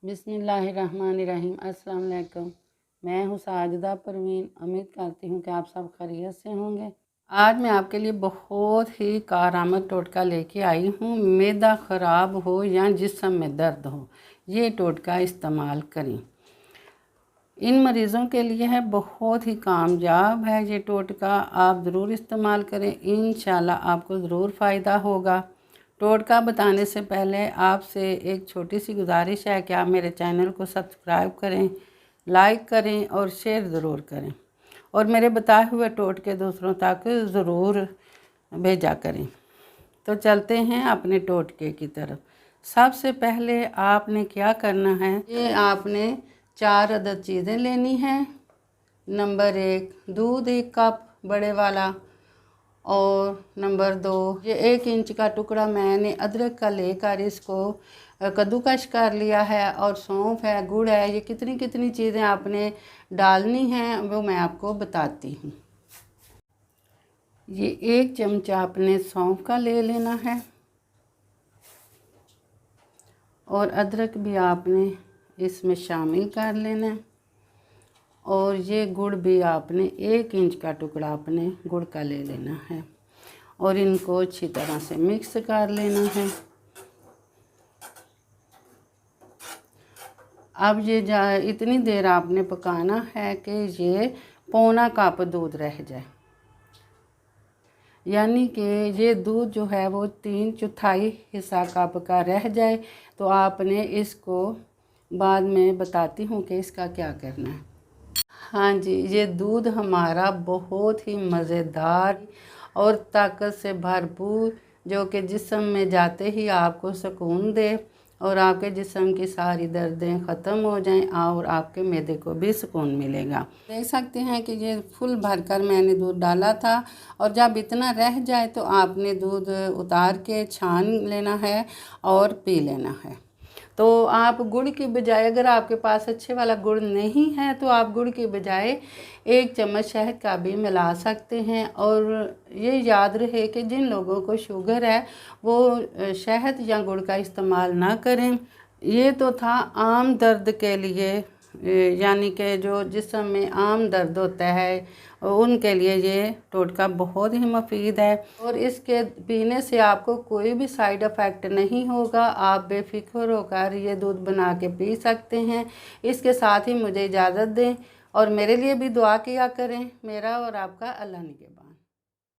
बिस्मिल्लाहिर्रहमानिर्रहीम। अस्सलाम वालेकुम। मैं हूँ साजिदा परवीन। उम्मीद करती हूँ कि आप सब खैरियत से होंगे। आज मैं आपके लिए बहुत ही कारआमद टोटका लेके आई हूँ। मैदा ख़राब हो या जिस्म में दर्द हो, ये टोटका इस्तेमाल करें। इन मरीज़ों के लिए है, बहुत ही कामयाब है ये टोटका। आप ज़रूर इस्तेमाल करें, इंशाल्लाह आपको ज़रूर फ़ायदा होगा। टोटका बताने से पहले आपसे एक छोटी सी गुजारिश है कि आप मेरे चैनल को सब्सक्राइब करें, लाइक करें और शेयर ज़रूर करें, और मेरे बताए हुए टोटके दूसरों तक ज़रूर भेजा करें। तो चलते हैं अपने टोटके की तरफ। सबसे पहले आपने क्या करना है, ये आपने 4 अदद चीज़ें लेनी हैं। नंबर 1 दूध 1 कप बड़े वाला, और नंबर 2 ये 1 इंच का टुकड़ा मैंने अदरक का लेकर इसको कद्दूकश कर लिया है, और सौंफ है, गुड़ है। ये कितनी कितनी चीज़ें आपने डालनी हैं वो मैं आपको बताती हूँ। ये 1 चमचा आपने सौंफ का ले लेना है, और अदरक भी आपने इसमें शामिल कर लेना है, और ये गुड़ भी आपने 1 इंच का टुकड़ा आपने गुड़ का ले लेना है, और इनको अच्छी तरह से मिक्स कर लेना है। अब ये इतनी देर आपने पकाना है कि ये पौना कप दूध रह जाए, यानी कि ये दूध जो है वो 3/4 हिस्सा कप का रह जाए। तो आपने इसको बाद में बताती हूँ कि इसका क्या करना है। हाँ जी, ये दूध हमारा बहुत ही मज़ेदार और ताकत से भरपूर, जो कि जिस्म में जाते ही आपको सुकून दे और आपके जिस्म की सारी दर्दें ख़त्म हो जाएं, और आपके मैदे को भी सुकून मिलेगा। देख सकते हैं कि ये फुल भरकर मैंने दूध डाला था, और जब इतना रह जाए तो आपने दूध उतार के छान लेना है और पी लेना है। तो आप गुड़ की बजाय, अगर आपके पास अच्छे वाला गुड़ नहीं है तो आप गुड़ की बजाय 1 चम्मच शहद का भी मिला सकते हैं। और ये याद रहे कि जिन लोगों को शुगर है वो शहद या गुड़ का इस्तेमाल ना करें। ये तो था आम दर्द के लिए, यानी कि जो जिस्म में आम दर्द होता है उनके लिए ये टोटका बहुत ही मुफीद है, और इसके पीने से आपको कोई भी साइड इफ़ेक्ट नहीं होगा। आप बेफिक्र होकर ये दूध बना के पी सकते हैं। इसके साथ ही मुझे इजाज़त दें, और मेरे लिए भी दुआ किया करें। मेरा और आपका अल्लाह निगहबान।